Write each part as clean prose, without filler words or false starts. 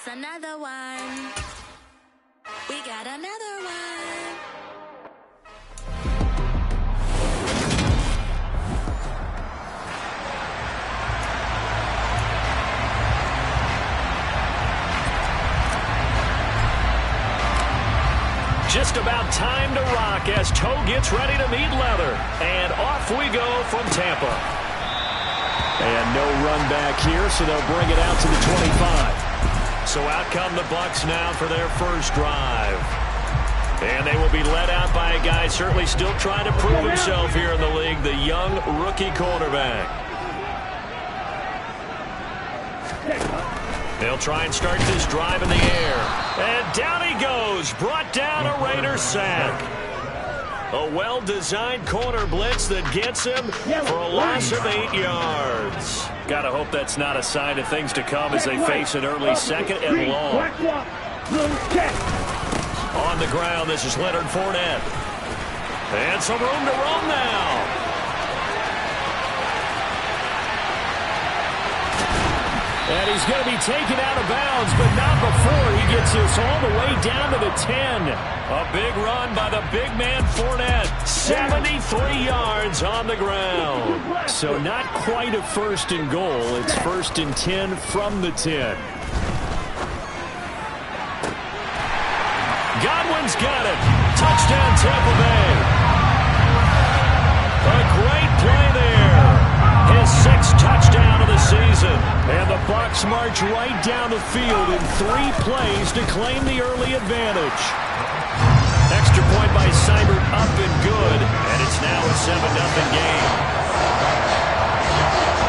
another one. We got another one. Just about time to rock as Toe gets ready to meet leather. And off we go from Tampa. And no run back here, so they'll bring it out to the 25. So out come the Bucs now for their first drive. And they will be led out by a guy certainly still trying to prove himself here in the league, the young rookie quarterback. They'll try and start this drive in the air. And down he goes. Brought down a Raiders sack. A well-designed corner blitz that gets him for a loss of 8 yards. Gotta hope that's not a sign of things to come as they face an early second and long. On the ground, this is Leonard Fournette. And some room to roam now. And he's going to be taken out of bounds, but not before he gets this all the way down to the 10. A big run by the big man Fournette. 73 yards on the ground. So not quite a first and goal. It's first and 10 from the 10. Godwin's got it. Touchdown Tampa Bay. A great play there. His 6th touchdown of the season. And the Bucs march right down the field in 3 plays to claim the early advantage. Extra point by Seibert up and good. And it's now a 7-0 game.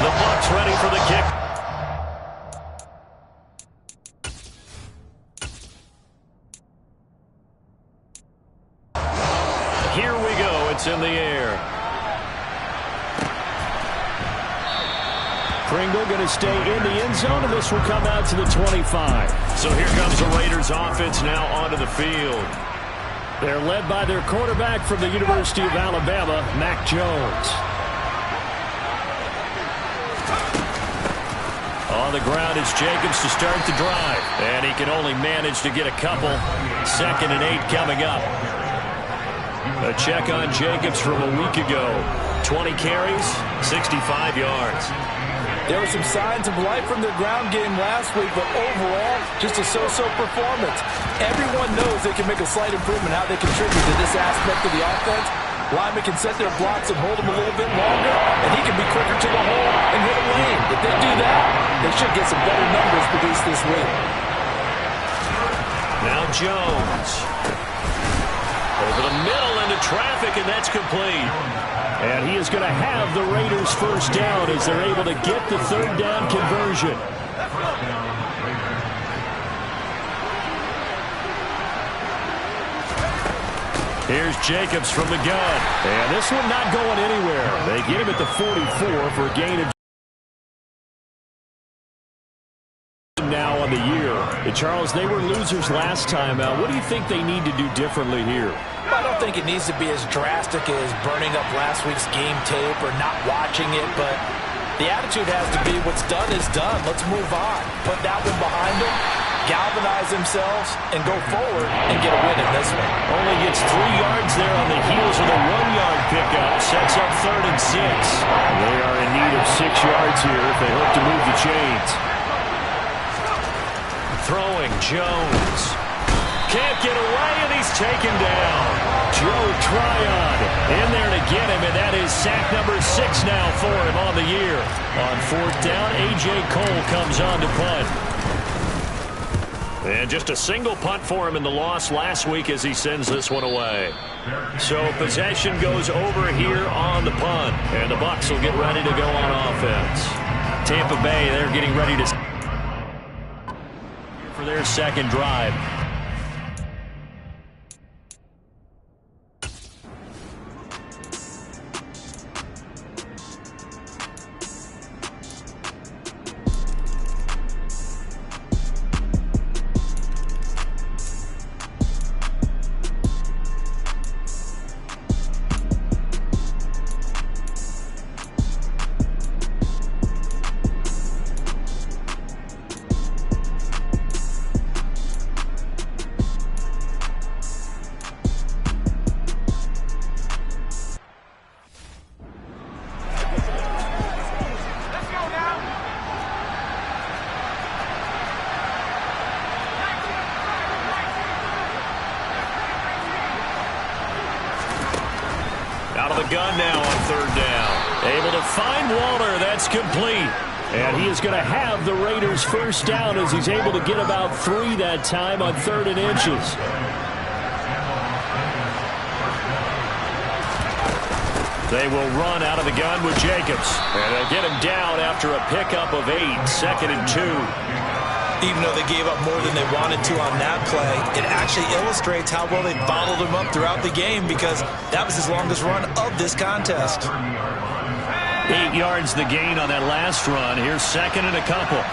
The Bucs ready for the kick. Here we go. It's in the air. Pringle going to stay in the end zone, and this will come out to the 25. So here comes the Raiders offense now onto the field. They're led by their quarterback from the University of Alabama, Mac Jones. On the ground is Jacobs to start the drive. And he can only manage to get a couple. 2nd and 8 coming up. A check on Jacobs from a week ago. 20 carries, 65 yards. There were some signs of life from their ground game last week, but overall, just a so-so performance. Everyone knows they can make a slight improvement how they contribute to this aspect of the offense. Linemen can set their blocks and hold them a little bit longer, and he can be quicker to the hole and hit a lane. If they do that, they should get some better numbers produced this week. Now Jones. Over the middle into traffic, and that's complete. And he is going to have the Raiders first down as they're able to get the 3rd down conversion. Here's Jacobs from the gun. And this one not going anywhere. They get him at the 44 for a gain of now on the year. And Charles, they were losers last time out. What do you think they need to do differently here? I don't think it needs to be as drastic as burning up last week's game tape or not watching it, but the attitude has to be what's done is done. Let's move on. Put that one behind them, galvanize themselves, and go forward and get a win in this one. Only gets 3 yards there on the heels of the 1-yard pickup. Sets up 3rd and 6. They are in need of 6 yards here if they hope to move the chains. Throwing Jones. Can't get away, and he's taken down. Joe Tryon in there to get him, and that is sack number 6 now for him on the year. On 4th down, A.J. Cole comes on to punt. And just a single punt for him in the loss last week as he sends this one away. So possession goes over here on the punt, and the Bucs will get ready to go on offense. Tampa Bay, they're getting ready to for their 2nd drive. Out of the gun now on third down. Able to find Waller. That's complete. And he is going to have the Raiders first down as he's able to get about 3 that time on 3rd and inches. They will run out of the gun with Jacobs. And they get him down after a pickup of 8, 2nd and 2. Even though they gave up more than they wanted to on that play, it actually illustrates how well they bottled him up throughout the game because that was his longest run of this contest. 8 yards the gain on that last run. Here's 2nd and a couple.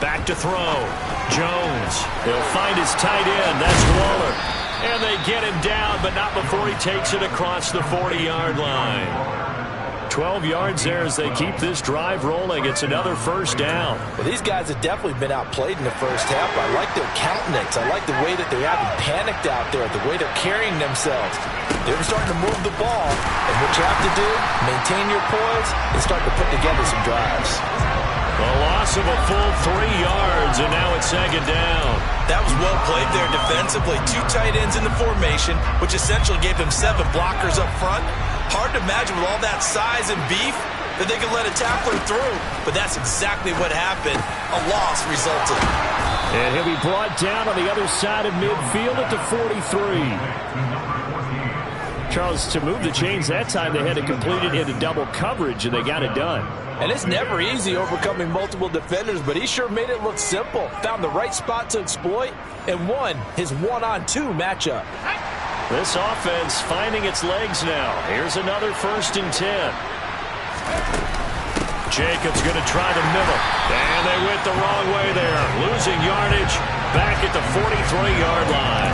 Back to throw. Jones. He'll find his tight end. That's Waller. And they get him down, but not before he takes it across the 40-yard line. 12 yards there as they keep this drive rolling. It's another first down. Well, these guys have definitely been outplayed in the first half. I like their countenance. I like the way that they haven't panicked out there, the way they're carrying themselves. They're starting to move the ball. And what you have to do, maintain your poise, and start to put together some drives. A loss of a full 3 yards, and now it's 2nd down. That was well played there defensively. 2 tight ends in the formation, which essentially gave them 7 blockers up front. Hard to imagine with all that size and beef that they could let a tackler through. But that's exactly what happened. A loss resulted. And he'll be brought down on the other side of midfield at the 43. Charles, to move the chains that time, they had to complete it into double coverage, and they got it done. And it's never easy overcoming multiple defenders, but he sure made it look simple. Found the right spot to exploit and won his 1-on-2 matchup. This offense finding its legs now. Here's another 1st and 10. Jacobs going to try the middle. And they went the wrong way there. Losing yardage back at the 43-yard line.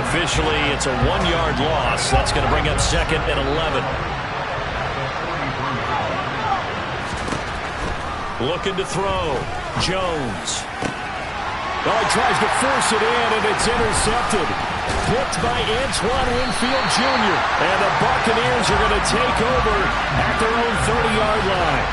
Officially, it's a 1-yard loss. That's going to bring up 2nd and 11. Looking to throw. Jones. Well, he tries to force it in, and it's intercepted. Picked by Antoine Winfield Jr. And the Buccaneers are going to take over at their own 30-yard line.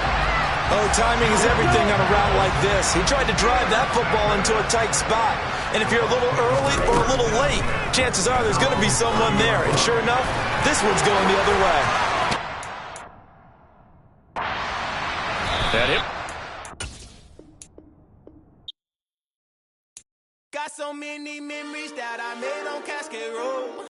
Oh, timing is everything on a route like this. He tried to drive that football into a tight spot. And if you're a little early or a little late, chances are there's going to be someone there. And sure enough, this one's going the other way. That it. Got so many memories that I made on Cascade Road.